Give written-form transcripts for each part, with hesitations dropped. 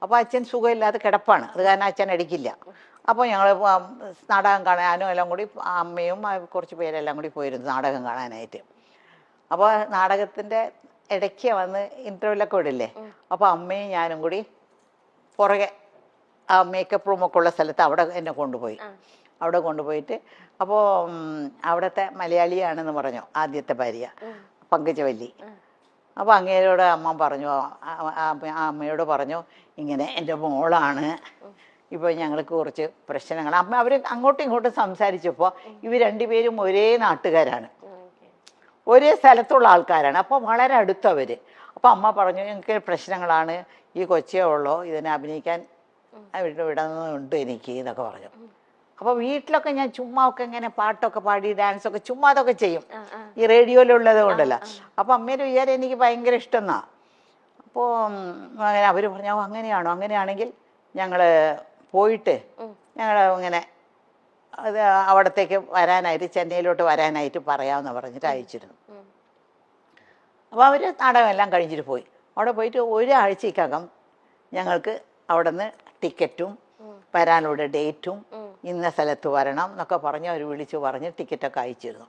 അപ്പോൾ അച്ഛൻ സുഖമില്ലാതെ കിടപ്പാണ്, അത് കാരണം അച്ഛൻ അടിക്കില്ല. അപ്പോൾ ഞങ്ങൾ നാടകം കാണാനും എല്ലാം കൂടി അമ്മയും കുറച്ച് പേരെല്ലാം കൂടി പോയിരുന്നു നാടകം കാണാനായിട്ട്. അപ്പോൾ നാടകത്തിൻ്റെ ഇടയ്ക്ക് വന്ന് ഇൻ്റർവ്യൂലൊക്കെ വിടില്ലേ, അപ്പോൾ അമ്മയും ഞാനും കൂടി പുറകെ ആ മേക്കപ്പ് റൂമൊക്കെ ഉള്ള സ്ഥലത്ത് അവിടെ എന്നെ കൊണ്ടുപോയി. അവിടെ കൊണ്ടുപോയിട്ട് അപ്പോൾ അവിടുത്തെ മലയാളിയാണെന്ന് പറഞ്ഞു ആദ്യത്തെ ഭാര്യ പങ്കജവല്ലി. അപ്പോൾ അങ്ങേരോട് അമ്മ പറഞ്ഞു, അമ്മയോട് പറഞ്ഞു ഇങ്ങനെ എൻ്റെ മോളാണ്, ഇപ്പോൾ ഞങ്ങൾക്ക് കുറച്ച് പ്രശ്നങ്ങൾ. അമ്മ അവർ അങ്ങോട്ടും ഇങ്ങോട്ടും സംസാരിച്ചപ്പോൾ ഇവർ രണ്ടുപേരും ഒരേ നാട്ടുകാരാണ്, ഒരേ സ്ഥലത്തുള്ള ആൾക്കാരാണ്. അപ്പോൾ വളരെ അടുത്തവർ. അപ്പോൾ അമ്മ പറഞ്ഞു ഞങ്ങൾക്ക് പ്രശ്നങ്ങളാണ്, ഈ കൊച്ചേ ഉള്ളോ, ഇതിനെ അഭിനയിക്കാൻ വിടുന്നുണ്ട് എനിക്ക് എന്നൊക്കെ പറഞ്ഞു. അപ്പോൾ വീട്ടിലൊക്കെ ഞാൻ ചുമ്മാ ഒക്കെ ഇങ്ങനെ പാട്ടൊക്കെ പാടി ഡാൻസൊക്കെ ചുമ്മാ അതൊക്കെ ചെയ്യും, ഈ റേഡിയോയിലുള്ളത് കൊണ്ടല്ല. അപ്പോൾ അമ്മേൻ്റെ വിചാരം എനിക്ക് ഭയങ്കര ഇഷ്ടമെന്നാ. അപ്പോൾ അങ്ങനെ അവർ പറഞ്ഞു അങ്ങനെയാണോ, അങ്ങനെയാണെങ്കിൽ ഞങ്ങൾ പോയിട്ട് ഞങ്ങൾ ഇങ്ങനെ അത് അവിടത്തേക്ക് വരാനായിട്ട് ചെന്നൈയിലോട്ട് വരാനായിട്ട് പറയാമെന്ന് പറഞ്ഞിട്ട് അയച്ചിരുന്നു. അപ്പോൾ അവർ നാടകമെല്ലാം കഴിഞ്ഞിട്ട് പോയി. അവിടെ പോയിട്ട് ഒരാഴ്ചക്കകം ഞങ്ങൾക്ക് അവിടെ നിന്ന് ടിക്കറ്റും വരാനുള്ള ഡേറ്റും ഇന്ന സ്ഥലത്ത് വരണം എന്നൊക്കെ പറഞ്ഞ് അവർ വിളിച്ചു പറഞ്ഞ് ടിക്കറ്റൊക്കെ അയച്ചിരുന്നു.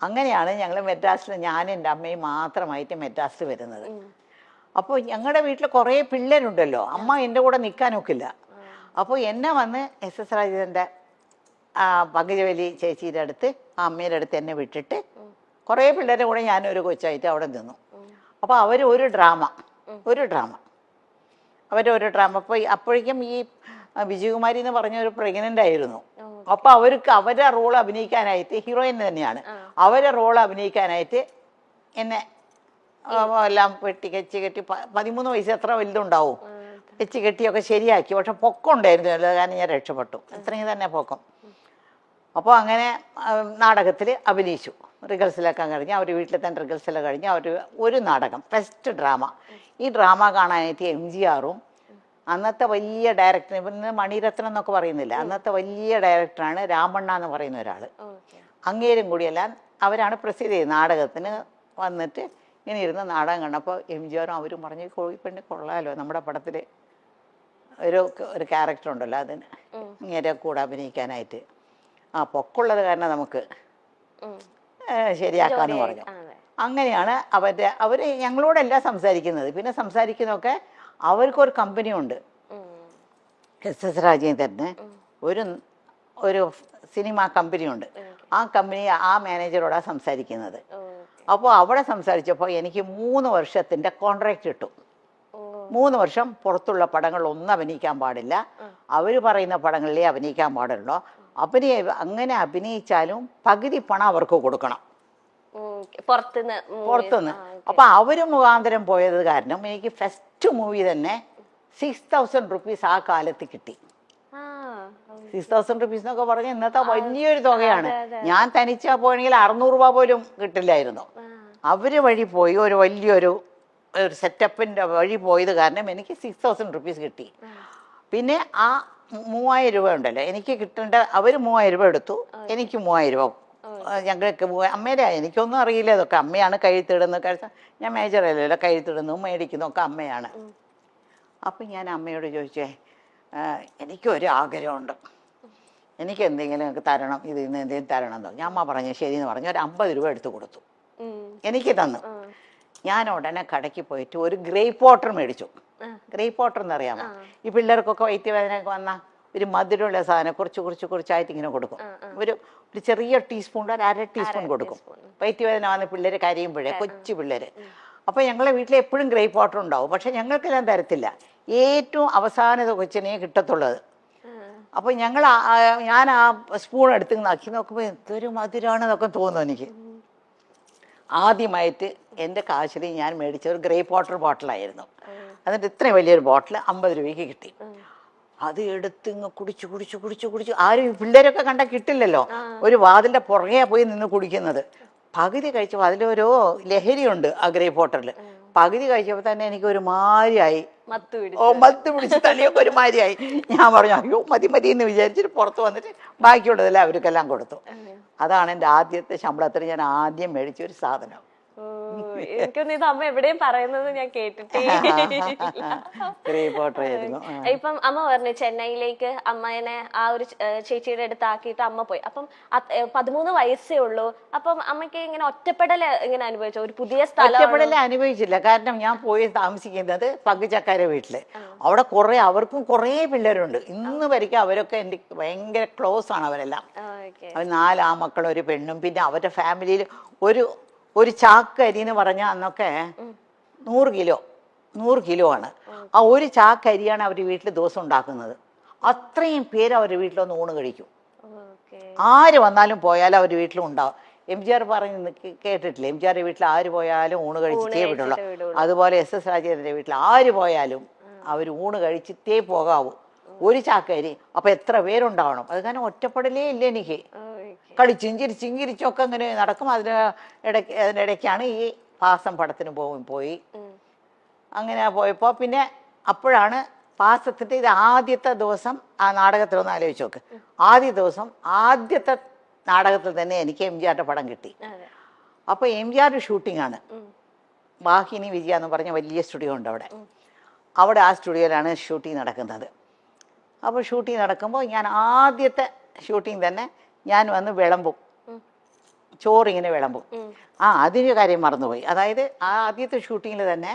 അങ്ങനെയാണ് ഞങ്ങൾ മെഡ്രാസിൽ ഞാനും എൻ്റെ അമ്മയും മാത്രമായിട്ട് മെഡ്രാസിൽ വരുന്നത്. അപ്പോൾ ഞങ്ങളുടെ വീട്ടിൽ കുറേ പിള്ളേരുണ്ടല്ലോ, അമ്മ എൻ്റെ കൂടെ നിൽക്കാനൊക്കില്ല. അപ്പോൾ എന്നെ വന്ന് എസ് എസ് രാജേന്ദ്രൻ്റെ പങ്കജവല്ലി ചേച്ചിയുടെ അടുത്ത് അമ്മയുടെ അടുത്ത് എന്നെ വിട്ടിട്ട് കുറേ പിള്ളേരുടെ കൂടെ ഞാനൊരു കൊച്ചായിട്ട് അവിടെ നിന്നു. അപ്പോൾ അവർ ഒരു ഡ്രാമ അവരൊരു ഡ്രാമ. അപ്പോൾ അപ്പോഴേക്കും ഈ വിജയകുമാരി എന്ന് പറഞ്ഞ ഒരു പ്രഗ്നൻ്റ് ആയിരുന്നു. അപ്പോൾ അവർക്ക് അവരുടെ റോൾ അഭിനയിക്കാനായിട്ട്, ഹീറോയിൻ തന്നെയാണ്, അവരുടെ റോൾ അഭിനയിക്കാനായിട്ട് എന്നെ എല്ലാം കെട്ടി 13 വയസ്സ് എത്ര വലുതുണ്ടാവും കെട്ടിയൊക്കെ ശരിയാക്കി. പക്ഷെ പൊക്കം ഉണ്ടായിരുന്നു, കാരണം ഞാൻ രക്ഷപ്പെട്ടു, ഇത്രയും തന്നെ പൊക്കം. അപ്പോൾ അങ്ങനെ നാടകത്തിൽ അഭിനയിച്ചു. റിഹേഴ്സലൊക്കെ കഴിഞ്ഞ് അവർ വീട്ടിൽ തന്നെ റിഹേഴ്സലൊക്കെ കഴിഞ്ഞ് അവർ ഒരു നാടകം ഫസ്റ്റ് ഡ്രാമ. ഈ ഡ്രാമ കാണാനായിട്ട് MGRും അന്നത്തെ വലിയ ഡയറക്ടർ, ഇന്ന് മണിരത്നം എന്നൊക്കെ പറയുന്നില്ല, അന്നത്തെ വലിയ ഡയറക്ടറാണ് രാമണ്ണ എന്ന് പറയുന്ന ഒരാൾ, അങ്ങേരും കൂടിയെല്ലാം അവരാണ് പ്രസിദ്ധി നാടകത്തിന് വന്നിട്ട് ഇങ്ങനെ ഇരുന്ന് നാടകം കണ്ടപ്പോൾ MGRും അവരും പറഞ്ഞു കോഴിപ്പെണ്ണി കൊള്ളാമല്ലോ, നമ്മുടെ പടത്തിൽ ഒരു ക്യാരക്ടർ ഉണ്ടല്ലോ അതിന് ഇങ്ങനെ കൂടെ അഭിനയിക്കാനായിട്ട്, പൊക്കമുള്ളത് കാരണം നമുക്ക് ശരിയാക്കാന്ന് പറഞ്ഞു. അങ്ങനെയാണ് അവർ ഞങ്ങളോടെല്ലാം സംസാരിക്കുന്നത്. പിന്നെ സംസാരിക്കുന്നതൊക്കെ അവർക്കൊരു കമ്പനിയുണ്ട്, എസ് രാജേന്ദ്രന് ഒരു സിനിമ കമ്പനിയുണ്ട്. ആ കമ്പനി ആ മാനേജറോടാണ് സംസാരിക്കുന്നത്. അപ്പോൾ അവിടെ സംസാരിച്ചപ്പോൾ എനിക്ക് 3 വർഷത്തിൻ്റെ കോൺട്രാക്റ്റ് കിട്ടും. 3 വർഷം പുറത്തുള്ള പടങ്ങളിലൊന്നും അഭിനയിക്കാൻ പാടില്ല, അവർ പറയുന്ന പടങ്ങളിലേ അഭിനയിക്കാൻ പാടുള്ളൂ. അങ്ങനെ അഭിനയിച്ചാലും പകുതി പണം അവർക്ക് കൊടുക്കണം പുറത്തുനിന്ന്. അപ്പൊ അവര് മുഖാന്തരം പോയത് കാരണം എനിക്ക് ഫസ്റ്റ് മൂവി തന്നെ 6000 റുപ്പീസ് ആ കാലത്ത് കിട്ടി. 6000 റുപ്പീസ് എന്നൊക്കെ പറഞ്ഞ ഇന്നത്തെ വലിയൊരു തുകയാണ്. ഞാൻ തനിച്ചാ പോയെങ്കിൽ 600 രൂപ പോലും കിട്ടില്ലായിരുന്നു. അവര് വഴി പോയി ഒരു വലിയൊരു സെറ്റപ്പിന്റെ വഴി പോയത് കാരണം എനിക്ക് 6000 റുപ്പീസ് കിട്ടി. പിന്നെ ആ 3000 രൂപ ഉണ്ടല്ലോ എനിക്ക് കിട്ടേണ്ട, അവർ 3000 രൂപ എടുത്തു, എനിക്ക് 3000 രൂപ. ഞങ്ങൾക്ക് അമ്മയുടെ, എനിക്കൊന്നും അറിയില്ല ഇതൊക്കെ, അമ്മയാണ് കഴുത്തിടുന്നത്. ഞാൻ മേജറല്ലല്ലോ, കഴുത്തിടുന്നു മേടിക്കുന്നു ഒക്കെ അമ്മയാണ്. അപ്പം ഞാൻ അമ്മയോട് ചോദിച്ചേ എനിക്കൊരു ആഗ്രഹമുണ്ട്, എനിക്ക് എന്തെങ്കിലും തരണം, ഇതിൽ നിന്ന് എന്തെങ്കിലും തരണം എന്ന് പറഞ്ഞു. അമ്മ പറഞ്ഞു ശരിയെന്ന് പറഞ്ഞു, ഒരു 50 രൂപ എടുത്തു കൊടുത്തു, എനിക്ക് തന്നു. ഞാൻ ഉടനെ കടയ്ക്ക് പോയിട്ട് ഒരു ഗ്രേപ്പ് വാട്ടർ മേടിച്ചു. ഗ്രേപ്പ് വാട്ടർ എന്നറിയാമോ, ഈ പിള്ളേർക്കൊക്കെ വയറ്റുവേദനയൊക്കെ വന്നാൽ ഒരു മധുരമുള്ള സാധനം കുറച്ചായിട്ട് ഇങ്ങനെ കൊടുക്കും. ഒരു ചെറിയ ടീസ്പൂൺ, ഒരു 1/2 ടീസ്പൂൺ കൊടുക്കും. വയറ്റുവേദന വന്ന് പിള്ളേർ കരയുമ്പോഴേ, കൊച്ചു പിള്ളേർ. അപ്പോൾ ഞങ്ങളുടെ വീട്ടിൽ എപ്പോഴും ഗ്രേപ്പ് വാട്ടർ ഉണ്ടാവും, പക്ഷെ ഞങ്ങൾക്കെല്ലാം തരത്തില്ല, ഏറ്റവും അവസാനത്തെ കൊച്ചിനെ കിട്ടത്തുള്ളത്. അപ്പോൾ ഞാൻ ആ സ്പൂൺ എടുത്ത് നക്കി നോക്കുമ്പോൾ എന്തൊരു മധുരമാണെന്നൊക്കെ തോന്നുന്നു എനിക്ക്. ആദ്യമായിട്ട് എൻ്റെ കാശിൽ ഞാൻ മേടിച്ച ഒരു ഗ്രേപ്പ് വാട്ടർ ബോട്ടിലായിരുന്നു. എന്നിട്ട് ഇത്രയും വലിയൊരു ബോട്ടിൽ 50 രൂപയ്ക്ക് കിട്ടി. അത് എടുത്ത് ഇങ്ങ് കുടിച്ചു. ആരും പിള്ളേരൊക്കെ കണ്ടാൽ കിട്ടില്ലല്ലോ, ഒരു വാതിലിൻ്റെ പുറകെ പോയി നിന്ന് കുടിക്കുന്നത്. പകുതി കഴിച്ചപ്പോൾ അതിലൊരു ലഹരിയുണ്ട് ആ ഗ്രേപ്പ് വാട്ടറിൽ. പകുതി കഴിച്ചപ്പോൾ തന്നെ എനിക്ക് ഒരു മാരിയായി, മത്ത് പിടിച്ച് തലയൊക്കെ ഒരു മാരിയായി. ഞാൻ പറഞ്ഞു അയ്യോ മതി എന്ന് വിചാരിച്ചിട്ട് പുറത്ത് വന്നിട്ട് ബാക്കിയുള്ളതെല്ലാം അവർക്കെല്ലാം കൊടുത്തു. അതാണ് എൻ്റെ ആദ്യത്തെ ശമ്പളത്തിൽ ഞാൻ ആദ്യം മേടിച്ചൊരു സാധനം. എനിക്കൊന്നും ഇത് അമ്മ എവിടെയും പറയുന്നത് ഞാൻ കേട്ടിട്ടേ ഇപ്പം അമ്മ പറഞ്ഞു ചെന്നൈയിലേക്ക് അമ്മേനെ ആ ഒരു ചേച്ചിയുടെ അടുത്ത് ആക്കിയിട്ട് അമ്മ പോയി. അപ്പം 13 വയസ്സേ ഉള്ളൂ. അപ്പം അമ്മയ്ക്ക് ഇങ്ങനെ ഒറ്റപ്പെടൽ ഇങ്ങനെ അനുഭവിച്ചു? ഒരു പുതിയ സ്ഥലം ഒറ്റപ്പെടൽ അനുഭവിച്ചില്ല. കാരണം ഞാൻ പോയി താമസിക്കുന്നത് പങ്കുചക്കാരെ വീട്ടില്. അവിടെ അവർക്കും കുറേ പിള്ളേരുണ്ട്. ഇന്ന് വരെയ്ക്കും അവരൊക്കെ എൻ്റെ ഭയങ്കര ക്ലോസ് ആണ് അവരെല്ലാം. അവർ 4 ആമക്കളും ഒരു പെണ്ണും. പിന്നെ അവരുടെ ഫാമിലിയിൽ ഒരു ചാക്ക് അരി എന്ന് പറഞ്ഞാൽ അന്നൊക്കെ 100 കിലോ ആണ്. ആ ഒരു ചാക്ക് അരിയാണ് അവർ വീട്ടിൽ ദിവസം ഉണ്ടാക്കുന്നത്. അത്രയും പേര് അവരുടെ വീട്ടിലൊന്ന് ഊണ് കഴിക്കും. ആര് വന്നാലും പോയാലും അവർ വീട്ടിലും ഉണ്ടാവും. MGR പറഞ്ഞ് കേട്ടിട്ടില്ല? MGR വീട്ടിൽ ആര് പോയാലും ഊണ് കഴിച്ചിട്ടേ വിടുള്ളൂ. അതുപോലെ SS രാജേന്ദ്രൻ്റെ വീട്ടിൽ ആര് പോയാലും അവർ ഊണ് കഴിച്ചിട്ടേ പോകാവൂ. ഒരു ചാക്കരി. അപ്പൊ എത്ര പേരുണ്ടാവണം? അത് കാരണം ഒറ്റപ്പെടലേ ഇല്ല എനിക്ക്. കളിച്ചും ചിരിച്ചും ഒക്കെ അങ്ങനെ നടക്കും. അതിനിടയ്ക്കാണ് ഈ പാസം പടത്തിന് പോയി. അങ്ങനെ പോയപ്പോ പിന്നെ അപ്പോഴാണ് പാസത്തിന്റെ ഇത് ആദ്യത്തെ ദിവസം ആ നാടകത്തിലൊന്ന് ആലോചിച്ച് നോക്ക്. ആദ്യത്തെ നാടകത്തിൽ തന്നെ എനിക്ക് MGRന്റെ പടം കിട്ടി. അപ്പൊ MGR ഷൂട്ടിംഗ് ആണ്. വാഹിനി വിജയ എന്ന് പറഞ്ഞ വലിയ സ്റ്റുഡിയോ ഉണ്ട് അവിടെ ആ സ്റ്റുഡിയോയിലാണ് ഷൂട്ടിംഗ് നടക്കുന്നത്. അപ്പോൾ ഷൂട്ടിംഗ് നടക്കുമ്പോൾ ഞാൻ ആദ്യത്തെ ഷൂട്ടിംഗ് തന്നെ ഞാൻ വന്ന് വിളമ്പും, ചോറിങ്ങനെ വിളമ്പും. അതിന് കാര്യം മറന്നുപോയി. അതായത് ആ ആദ്യത്തെ ഷൂട്ടിങ്ങിൽ തന്നെ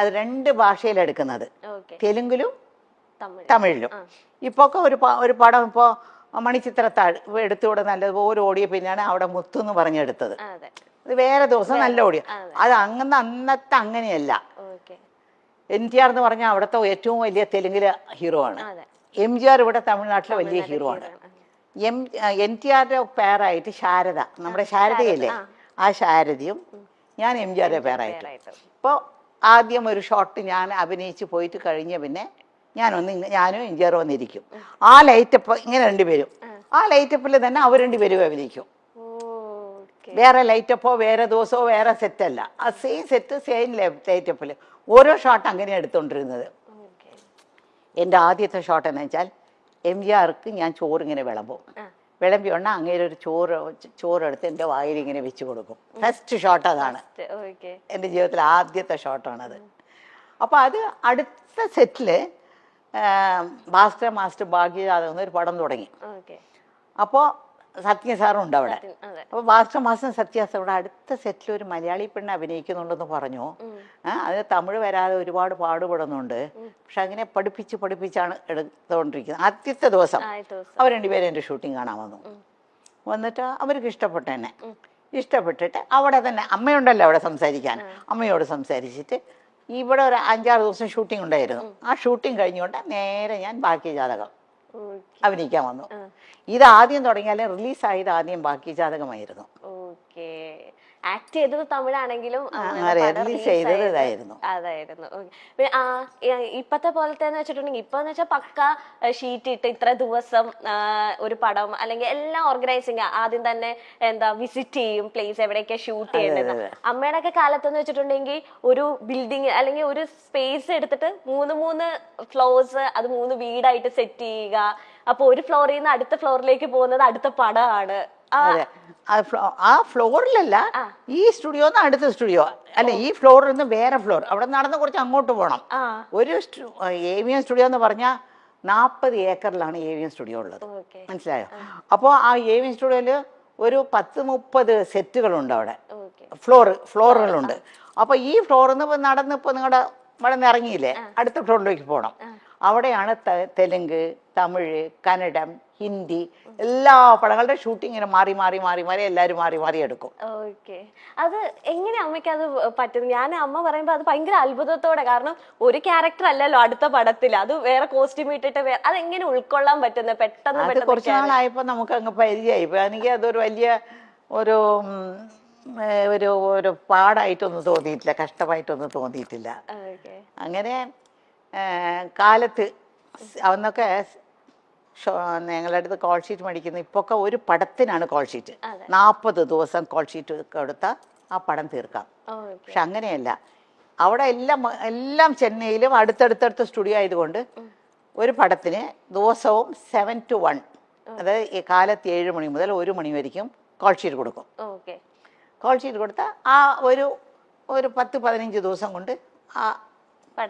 അത് 2 ഭാഷയിലെടുക്കുന്നത്, തെലുങ്കിലും തമിഴിലും. ഇപ്പോൾ ഒക്കെ ഒരു പടം ഇപ്പോൾ മണിച്ചിത്രത്താഴ് എടുത്തുകൂടെ നല്ലതുപോലെ ഓടിയ പിന്നെയാണ് അവിടെ മുത്തു എന്ന് പറഞ്ഞെടുത്തത്. അത് വേറെ ദിവസം നല്ല ഓടിയ. അത് അന്നത്തെ അങ്ങനെയല്ല. NTR എന്ന് പറഞ്ഞാൽ അവിടുത്തെ ഏറ്റവും വലിയ തെലുങ്കിലെ ഹീറോ ആണ്. MGR ഇവിടെ തമിഴ്നാട്ടിലെ വലിയ ഹീറോ ആണ്. NTRന്റെ പേരായിട്ട് ശാരദ, നമ്മുടെ ശാരദയില്ലേ, ആ ശാരദയും ഞാൻ MGRന്റെ പേരായിട്ട്. ഇപ്പോൾ ആദ്യം ഒരു ഷോട്ട് ഞാൻ അഭിനയിച്ച് പോയിട്ട് കഴിഞ്ഞ പിന്നെ ഞാനും MGR വന്നിരിക്കും. ആ ലൈറ്റപ്പ് ഇങ്ങനെ 2 പേരും ആ ലൈറ്റപ്പിൽ തന്നെ അവർ 2 പേരും അഭിനയിക്കും. വേറെ ലൈറ്റപ്പോ വേറെ ദിവസമോ വേറെ സെറ്റല്ല. ആ സെയിം സെറ്റ് സെയിം ലൈറ്റപ്പിൽ ഓരോ ഷോട്ട് അങ്ങനെയാണ് എടുത്തുകൊണ്ടിരുന്നത്. എൻ്റെ ആദ്യത്തെ ഷോട്ട് എന്ന് വെച്ചാൽ MGRക്ക് ഞാൻ ചോറിങ്ങനെ വിളമ്പിയോണ്ട് അങ്ങേരെ ഒരു ചോറെടുത്ത് എൻ്റെ വായിൽ ഇങ്ങനെ വെച്ച് കൊടുക്കും. ഫസ്റ്റ് ഷോട്ട് അതാണ്. എൻ്റെ ജീവിതത്തിലെ ആദ്യത്തെ ഷോട്ടാണത്. അപ്പോൾ അത് അടുത്ത സെറ്റിൽ ഭാസ്കര മാസ്റ്റർ ഭാഗ്യജാതകം എന്നൊരു പടം തുടങ്ങി. അപ്പോൾ സത്യ സാറും ഉണ്ട് അവിടെ. അപ്പോൾ ഭാസ്കര മാസ്റ്റർ സത്യ സാർ ഇവിടെ അടുത്ത സെറ്റിൽ ഒരു മലയാളി പെണ്ണ് അഭിനയിക്കുന്നുണ്ടെന്ന് പറഞ്ഞു. അതിന് തമിഴ് വരാതെ ഒരുപാട് പാടുപെടുന്നുണ്ട്. പക്ഷെ അങ്ങനെ പഠിപ്പിച്ചാണ് എടുത്തുകൊണ്ടിരിക്കുന്നത്. ആദ്യത്തെ ദിവസം അവർ 2 പേരും എൻ്റെ ഷൂട്ടിങ് കാണാൻ വന്നിട്ട് അവർക്ക് ഇഷ്ടപ്പെട്ടിട്ട് അവിടെ തന്നെ അമ്മയുണ്ടല്ലോ അവിടെ സംസാരിക്കാൻ, അമ്മയോട് സംസാരിച്ചിട്ട് ഇവിടെ ഒരു 5-6 ദിവസം ഷൂട്ടിംഗ് ഉണ്ടായിരുന്നു. ആ ഷൂട്ടിംഗ് കഴിഞ്ഞുകൊണ്ട് നേരെ ഞാൻ ബാക്കി ജാതകം അഭിനയിക്കാൻ വന്നു. ഇത് ആദ്യം തുടങ്ങിയാലും റിലീസായത് ആദ്യം ബാക്കി ജാതകമായിരുന്നു. ആക്ട് ചെയ്തത് തമിഴാണെങ്കിലും അതായിരുന്നു. ഇപ്പത്തെ പോലത്തെ വെച്ചിട്ടുണ്ടെങ്കിൽ ഇപ്പൊന്ന് വെച്ചാൽ പക്ക ഷീറ്റ് ഇട്ട് ഇത്ര ദിവസം ഒരു പടം അല്ലെങ്കിൽ എല്ലാം ഓർഗനൈസിങ് ആദ്യം തന്നെ വിസിറ്റ് ചെയ്യും പ്ലേസ് എവിടെയൊക്കെ ഷൂട്ട് ചെയ്യേണ്ടത്. അമ്മയുടെ ഒക്കെ കാലത്തെന്ന് വെച്ചിട്ടുണ്ടെങ്കിൽ ഒരു ബിൽഡിങ് അല്ലെങ്കിൽ ഒരു സ്പേസ് എടുത്തിട്ട് 3 ഫ്ലോർസ് അത് 3 വീടായിട്ട് സെറ്റ് ചെയ്യുക. അപ്പൊ ഒരു ഫ്ലോറിൽ നിന്ന് അടുത്ത ഫ്ലോറിലേക്ക് പോകുന്നത് അടുത്ത പടമാണ്. ആ ഫ്ലോറിലല്ല, ഈ സ്റ്റുഡിയോ അടുത്ത സ്റ്റുഡിയോ അല്ലെ, ഈ ഫ്ലോറിൽ നിന്ന് വേറെ ഫ്ലോർ, അവിടെ നടന്ന് കുറച്ച് അങ്ങോട്ട് പോകണം. ഒരു AVM സ്റ്റുഡിയോ എന്ന് പറഞ്ഞാൽ 40 ഏക്കറിലാണ് AVM സ്റ്റുഡിയോ ഉള്ളത്. മനസ്സിലായോ? അപ്പോൾ ആ AVM സ്റ്റുഡിയോയില് ഒരു 10-30 സെറ്റുകളുണ്ട് അവിടെ, ഫ്ലോറുകളുണ്ട്. അപ്പൊ ഈ ഫ്ലോറിൽ നിന്ന് നടന്ന് ഇപ്പൊ നിങ്ങളുടെ ഇവിടെ നിന്ന് ഇറങ്ങിയില്ലേ, അടുത്ത ഫ്ലോറിലേക്ക് പോകണം. അവിടെയാണ് തെലുങ്ക്, തമിഴ്, കന്നഡം, ഹിന്ദി എല്ലാ പടങ്ങളുടെ ഷൂട്ടിങ്ങിന് മാറി എല്ലാവരും മാറി എടുക്കും. അത് എങ്ങനെ അമ്മയ്ക്ക് അത് പറ്റും? ഞാൻ അമ്മ പറയുമ്പോ അത് ഭയങ്കര അത്ഭുതത്തോടെ, കാരണം ഒരു ക്യാരക്ടർ അല്ലല്ലോ അടുത്ത പടത്തിൽ, അത് വേറെ കോസ്റ്റ്യൂം ഇട്ടിട്ട് അതെങ്ങനെ ഉൾക്കൊള്ളാൻ പറ്റുന്നത് പെട്ടെന്ന്? കുറച്ച് നാളായപ്പോ നമുക്ക് അങ്ങ് പരിചയമായി. എനിക്ക് അതൊരു വലിയ ഒരു പാടായിട്ടൊന്നും തോന്നിയിട്ടില്ല, കഷ്ടമായിട്ടൊന്നും തോന്നിയിട്ടില്ല. അങ്ങനെ കാലത്ത് അന്നൊക്കെ ഞങ്ങളുടെ അടുത്ത് കോൾ ഷീറ്റ് മേടിക്കുന്നു. ഇപ്പൊക്കെ ഒരു പടത്തിനാണ് കോൾ ഷീറ്റ്. 40 ദിവസം കോൾ ഷീറ്റ് കൊടുത്താൽ ആ പടം തീർക്കാം. പക്ഷെ അങ്ങനെയല്ല, അവിടെ എല്ലാം ചെന്നൈയിലും അടുത്തടുത്തടുത്ത സ്റ്റുഡിയോ ആയതുകൊണ്ട് ഒരു പടത്തിന് ദിവസവും 7 to 1, അതായത് കാലത്ത് 7 മണി മുതൽ 1 മണി വരെയും കോൾ ഷീറ്റ് കൊടുക്കും. കോൾ ഷീറ്റ് കൊടുത്താൽ ആ ഒരു 10-15 ദിവസം കൊണ്ട് ആ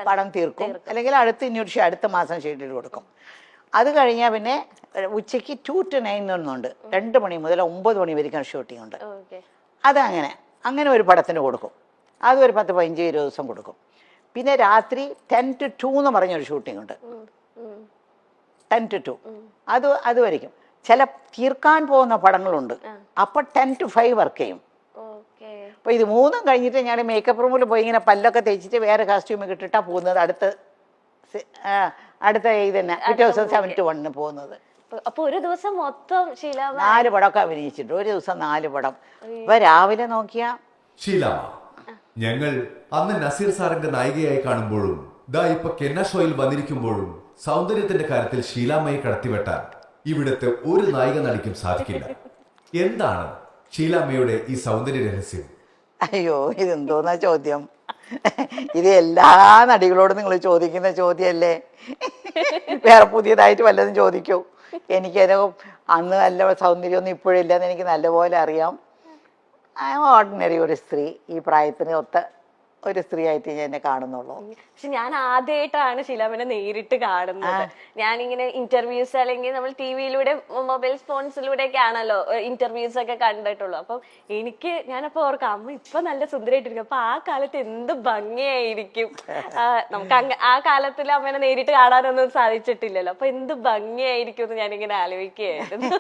പടം തീർക്കും. അല്ലെങ്കിൽ അടുത്ത മാസം ഷെഡ്യൂൾ കൊടുക്കും. അത് കഴിഞ്ഞാൽ പിന്നെ ഉച്ചയ്ക്ക് 2 to 9 ഒന്നുണ്ട്, 2 മണി മുതൽ 9 മണി വരെയും ഷൂട്ടിംഗ് ഉണ്ട്. അങ്ങനെ ഒരു പടത്തിന് കൊടുക്കും. അത് ഒരു 10-15-20 ദിവസം കൊടുക്കും. പിന്നെ രാത്രി 10 to 2 എന്ന് പറഞ്ഞൊരു ഷൂട്ടിംഗ് ഉണ്ട്, 10 to 2. അത് വരയ്ക്കും. ചില തീർക്കാൻ പോകുന്ന പടങ്ങളുണ്ട്, അപ്പം 10 to 5 വർക്ക് ചെയ്യും. അപ്പോൾ ഇത് മൂന്നും കഴിഞ്ഞിട്ട് ഞാൻ മേക്കപ്പ് റൂമിൽ പോയി ഇങ്ങനെ പല്ലൊക്കെ തേച്ചിട്ട് വേറെ കാസ്റ്റ്യൂമൊക്കെ ഇട്ടിട്ടാണ് പോകുന്നത്. അടുത്ത ഇത് തന്നെ പിറ്റേ ദിവസം 7 to 1 പോകുന്നത്. അപ്പൊ ഒരു ദിവസം മൊത്തം 4 പടമൊക്കെ അഭിനയിച്ചിട്ടുണ്ട്. ഒരു ദിവസം 4 പടം. ഇപ്പൊ രാവിലെ നോക്കിയാ ഷീലാമ്മ, ഞങ്ങൾ അന്ന് നസീർ സാറിന്റെ നായികയായി കാണുമ്പോഴും ഇപ്പൊ കെന്ന ഷോയിൽ വന്നിരിക്കുമ്പോഴും സൗന്ദര്യത്തിന്റെ കാര്യത്തിൽ ഷീലാമ്മയെ കടത്തിവെട്ടാൻ ഇവിടുത്തെ ഒരു നായിക നടിക്കും സാധിക്കില്ല. എന്താണ് ഷീലാമ്മയുടെ ഈ സൗന്ദര്യ രഹസ്യം? അയ്യോ, ഇതെന്തോന്നാ ചോദ്യം? ഇത് എല്ലാ നടികളോടും നിങ്ങൾ ചോദിക്കുന്ന ചോദ്യമല്ലേ? വേറെ പുതിയതായിട്ട് വല്ലതും ചോദിക്കൂ. എനിക്കത് അന്ന് നല്ല സൗന്ദര്യമൊന്നും ഇപ്പോഴില്ലെന്ന് എനിക്ക് നല്ലപോലെ അറിയാം. ഓർഡിനറി ഒരു സ്ത്രീ, ഈ പ്രായത്തിന് ഒത്ത ഒരു സ്ത്രീ ആയിട്ട് ഞാൻ എന്നെ കാണുന്നുള്ളൂ. പക്ഷെ ഞാൻ ആദ്യമായിട്ടാണ് ഷീലാമ്മനെ നേരിട്ട് കാണുന്നത്. ഞാനിങ്ങനെ ഇന്റർവ്യൂസ് അല്ലെങ്കിൽ നമ്മൾ ടിവിയിലൂടെ മൊബൈൽ ഫോൺസിലൂടെ ഒക്കെ ആണല്ലോ ഇന്റർവ്യൂസ് ഒക്കെ കണ്ടിട്ടുള്ളൂ. അപ്പം ഞാനപ്പോ ഓർക്കാം, അമ്മ ഇപ്പൊ നല്ല സുന്ദരമായിട്ടിരിക്കും, അപ്പൊ ആ കാലത്ത് എന്ത് ഭംഗിയായിരിക്കും. നമുക്ക് ആ കാലത്തിൽ അമ്മേനെ നേരിട്ട് കാണാനൊന്നും സാധിച്ചിട്ടില്ലല്ലോ, അപ്പൊ എന്ത് ഭംഗിയായിരിക്കും എന്ന് ഞാനിങ്ങനെ ആലോചിക്കുകയായിരുന്നു.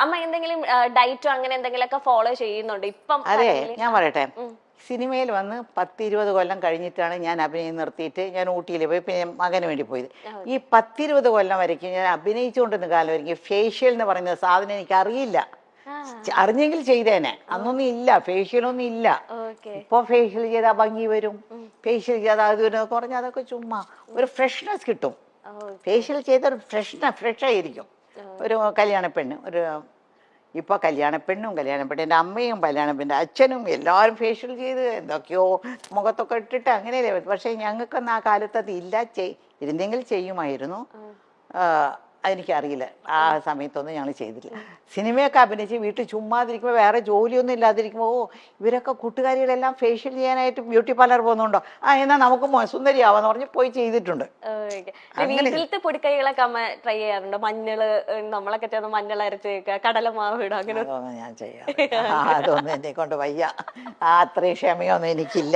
അമ്മ എന്തെങ്കിലും ഡയറ്റോ അങ്ങനെ എന്തെങ്കിലുമൊക്കെ ഫോളോ ചെയ്യുന്നുണ്ട് ഇപ്പം? അതെ, ഞാൻ പറയട്ടെ, സിനിമയിൽ വന്ന് 10-20 കൊല്ലം കഴിഞ്ഞിട്ടാണ് ഞാൻ അഭിനയം നിർത്തിയിട്ട് ഞാൻ ഊട്ടിയിൽ പോയി പിന്നെ മകന് വേണ്ടി പോയത്. ഈ 10-20 കൊല്ലം വരയ്ക്കും ഞാൻ അഭിനയിച്ചുകൊണ്ടിരുന്ന കാലം വരയ്ക്കും ഫേഷ്യൽ എന്ന് പറയുന്ന സാധനം എനിക്ക് അറിയില്ല. അറിഞ്ഞെങ്കിൽ ചെയ്തേനെ. അന്നൊന്നും ഇല്ല, ഫേഷ്യലൊന്നും ഇല്ല. ഇപ്പൊ ഫേഷ്യൽ ചെയ്താൽ ഭംഗി വരും, ഫേഷ്യൽ ചെയ്താൽ അത് വരും പറഞ്ഞാൽ അതൊക്കെ ചുമ്മാ. ഒരു ഫ്രഷ്നെസ് കിട്ടും. ഫേഷ്യൽ ചെയ്ത ഒരു ഫ്രഷ് ആയിരിക്കും. ഒരു കല്യാണപ്പെണ്ണ്, ഇപ്പോൾ കല്യാണപ്പെണ്ണിൻ്റെ അമ്മയും കല്യാണപ്പെണ്ണിൻ്റെ അച്ഛനും എല്ലാവരും ഫേഷ്യൽ ചെയ്ത് എന്തൊക്കെയോ മുഖത്തൊക്കെ ഇട്ടിട്ട് അങ്ങനെയല്ലേ. പക്ഷേ ഞങ്ങൾക്കൊന്നും ആ കാലത്ത് അത് ഇല്ല. ഇരുന്നെങ്കിൽ ചെയ്യുമായിരുന്നു. അതെനിക്കറിയില്ല, ആ സമയത്തൊന്നും ഞങ്ങൾ ചെയ്തില്ല. സിനിമയൊക്കെ അഭിനയിച്ച് വീട്ടിൽ ചുമ്മാതിരിക്കുമ്പോൾ വേറെ ജോലിയൊന്നും ഇല്ലാതിരിക്കുമ്പോൾ ഇവരൊക്കെ കൂട്ടുകാരികളെല്ലാം ഫേഷ്യൽ ചെയ്യാനായിട്ട് ബ്യൂട്ടി പാർലർ പോകുന്നുണ്ടോ, എന്നാൽ നമുക്ക് സുന്ദരിയാവാന്ന് പറഞ്ഞ് പോയി ചെയ്തിട്ടുണ്ട്. വീട്ടിലത്തെ പൊടിക്കൈകളൊക്കെ അമ്മ ട്രൈ ചെയ്യാറുണ്ടോ? മഞ്ഞള്, നമ്മളൊക്കെ ചേർന്ന് മഞ്ഞൾ അരച്ച് കടലമാവ് ഇടും, അങ്ങനെ അതൊന്നും ഞാൻ ചെയ്യാം. അതൊന്നും എന്നെ കൊണ്ട് വയ്യ. അത്രയും ക്ഷമയൊന്നും എനിക്കില്ല.